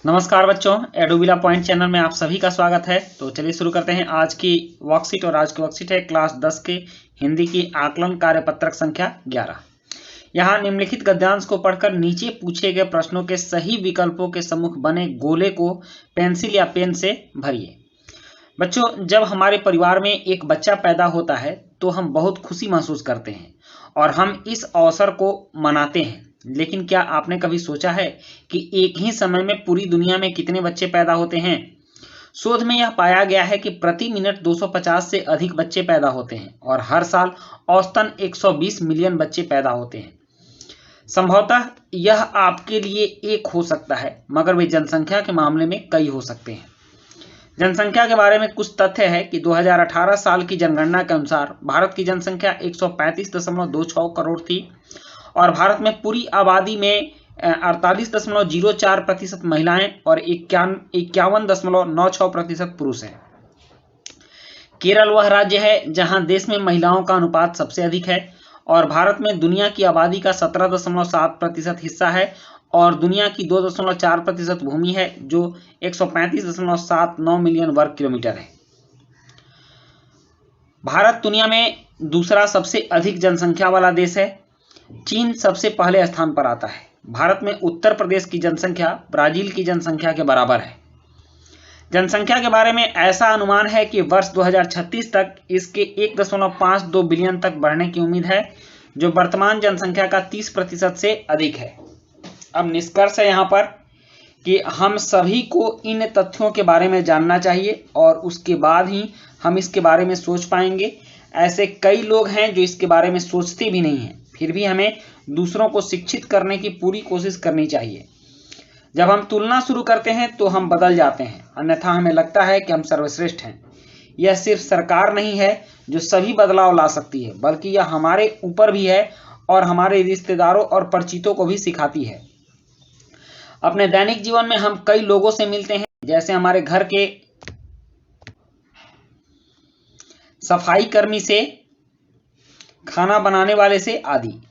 नमस्कार बच्चों, एडुविला point channel में आप सभी का स्वागत है। तो चलिए शुरू करते हैं आज की वर्कशीट। और आज की वर्कशीट है क्लास 10 के हिंदी की आकलन कार्यपत्रक संख्या 11। यहाँ निम्नलिखित गद्यांश को पढ़कर नीचे पूछे गए प्रश्नों के सही विकल्पों के सम्मुख बने गोले को पेंसिल या पेन से भरिए। बच्चों, जब हमारे परिवार में एक बच्चा पैदा होता है तो हम बहुत खुशी महसूस करते हैं और हम इस अवसर को मनाते हैं। लेकिन क्या आपने कभी सोचा है कि एक ही समय में पूरी दुनिया में कितने बच्चे पैदा होते हैं? शोध में यह पाया गया है कि प्रति मिनट 250 से अधिक बच्चे पैदा होते हैं और हर साल औसतन 120 मिलियन बच्चे पैदा होते हैं। संभवतः यह आपके लिए एक हो सकता है, मगर वे जनसंख्या के मामले में कई हो सकते हैं। जनसंख्या के बारे में कुछ तथ्य है कि 2018 साल की जनगणना के अनुसार भारत की जनसंख्या 135.26 करोड़ थी और भारत में पूरी आबादी में 48.04% महिलाएं और 51.96% पुरुष हैं। केरल वह राज्य है जहां देश में महिलाओं का अनुपात सबसे अधिक है और भारत में दुनिया की आबादी का 17.7% हिस्सा है और दुनिया की 2.4% भूमि है, जो 135.79 मिलियन वर्ग किलोमीटर है। भारत दुनिया में दूसरा सबसे अधिक जनसंख्या वाला देश है। चीन सबसे पहले स्थान पर आता है। भारत में उत्तर प्रदेश की जनसंख्या ब्राजील की जनसंख्या के बराबर है। जनसंख्या के बारे में ऐसा अनुमान है कि वर्ष 2036 तक इसके 1.52 बिलियन तक बढ़ने की उम्मीद है, जो वर्तमान जनसंख्या का 30% से अधिक है। अब निष्कर्ष है यहाँ पर कि हम सभी को इन तथ्यों के बारे में जानना चाहिए और उसके बाद ही हम इसके बारे में सोच पाएंगे। ऐसे कई लोग हैं जो इसके बारे में सोचते भी नहीं हैं, फिर भी हमें दूसरों को शिक्षित करने की पूरी कोशिश करनी चाहिए। जब हम तुलना शुरू करते हैं तो हम बदल जाते हैं, अन्यथा हमें लगता है कि हम सर्वश्रेष्ठ हैं। यह सिर्फ सरकार नहीं है जो सभी बदलाव ला सकती है, बल्कि यह हमारे ऊपर भी है और हमारे रिश्तेदारों और परिचितों को भी सिखाती है। अपने दैनिक जीवन में हम कई लोगों से मिलते हैं, जैसे हमारे घर के सफाई कर्मी से, खाना बनाने वाले से आदि।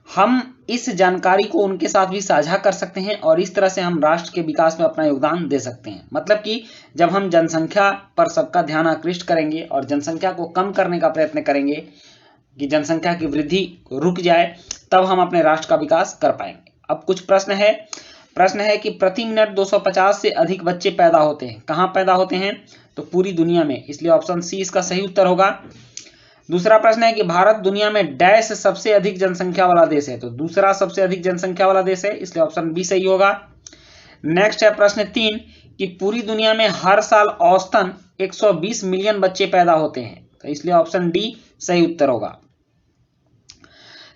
हम इस जानकारी को उनके साथ भी साझा कर सकते हैं और इस तरह से हम राष्ट्र के विकास में अपना योगदान दे सकते हैं। मतलब कि जब हम जनसंख्या पर सबका ध्यान आकृष्ट करेंगे और जनसंख्या को कम करने का प्रयत्न करेंगे कि जनसंख्या की वृद्धि रुक जाए, तब हम अपने राष्ट्र का विकास कर पाएंगे। अब कुछ प्रश्न है कि प्रति मिनट 250 से अधिक बच्चे पैदा होते हैं। कहाँ पैदा होते हैं? तो पूरी दुनिया में, इसलिए ऑप्शन सी इसका सही उत्तर होगा। दूसरा प्रश्न है कि भारत दुनिया में डैश सबसे अधिक जनसंख्या वाला देश है, तो दूसरा सबसे अधिक जनसंख्या वाला देश है, इसलिए ऑप्शन बी सही होगा। नेक्स्ट है प्रश्न 3 कि पूरी दुनिया में हर साल औसतन 120 मिलियन बच्चे पैदा होते हैं, तो इसलिए ऑप्शन डी सही उत्तर होगा।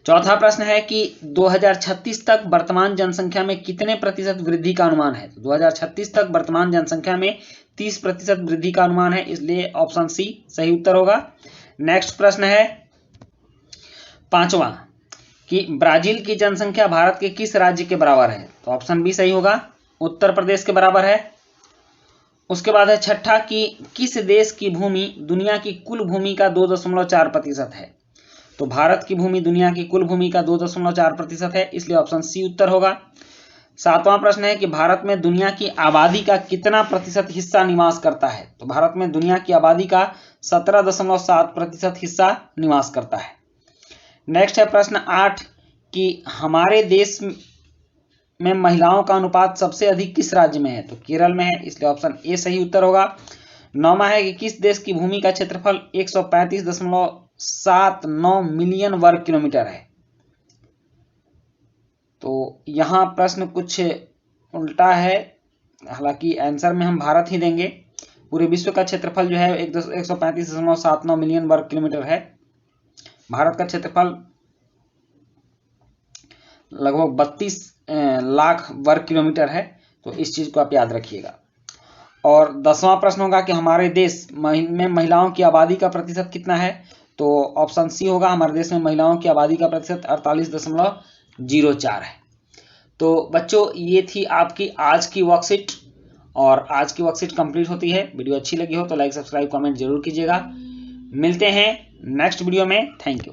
चौथा प्रश्न है कि 2036 तक वर्तमान जनसंख्या में कितने प्रतिशत वृद्धि का अनुमान है? तो 2036 तक वर्तमान जनसंख्या में 30% वृद्धि का अनुमान है, इसलिए ऑप्शन सी सही उत्तर होगा। नेक्स्ट प्रश्न है 5वां कि ब्राजील की जनसंख्या भारत के किस राज्य के बराबर है? तो ऑप्शन बी सही होगा, उत्तर प्रदेश के बराबर है। उसके बाद है 6ठा कि किस देश की भूमि दुनिया की कुल भूमि का 2.4% है? तो भारत की भूमि दुनिया की कुल भूमि का 2.4% है, इसलिए ऑप्शन सी उत्तर होगा। 7वां प्रश्न है कि भारत में दुनिया की आबादी का कितना प्रतिशत हिस्सा निवास करता है? तो भारत में दुनिया की आबादी का 17.7% हिस्सा निवास करता है। नेक्स्ट है प्रश्न 8 कि हमारे देश में महिलाओं का अनुपात सबसे अधिक किस राज्य में है? तो केरल में है, इसलिए ऑप्शन ए सही उत्तर होगा। 9वां है कि किस देश की भूमि का क्षेत्रफल 135.79 मिलियन वर्ग किलोमीटर है? तो यहाँ प्रश्न कुछ उल्टा है, हालांकि आंसर में हम भारत ही देंगे। पूरे विश्व का क्षेत्रफल जो है 135.79 मिलियन वर्ग किलोमीटर है। भारत का क्षेत्रफल लगभग 32 लाख वर्ग किलोमीटर है, तो इस चीज को आप याद रखिएगा। और 10वां प्रश्न होगा कि हमारे देश में महिलाओं की आबादी का प्रतिशत कितना है? तो ऑप्शन सी होगा, हमारे देश में महिलाओं की आबादी का प्रतिशत 48.04 है। तो बच्चों, ये थी आपकी आज की वर्कशीट और आज की वर्कशीट कंप्लीट होती है। वीडियो अच्छी लगी हो तो लाइक, सब्सक्राइब, कमेंट जरूर कीजिएगा। मिलते हैं नेक्स्ट वीडियो में। Thank you.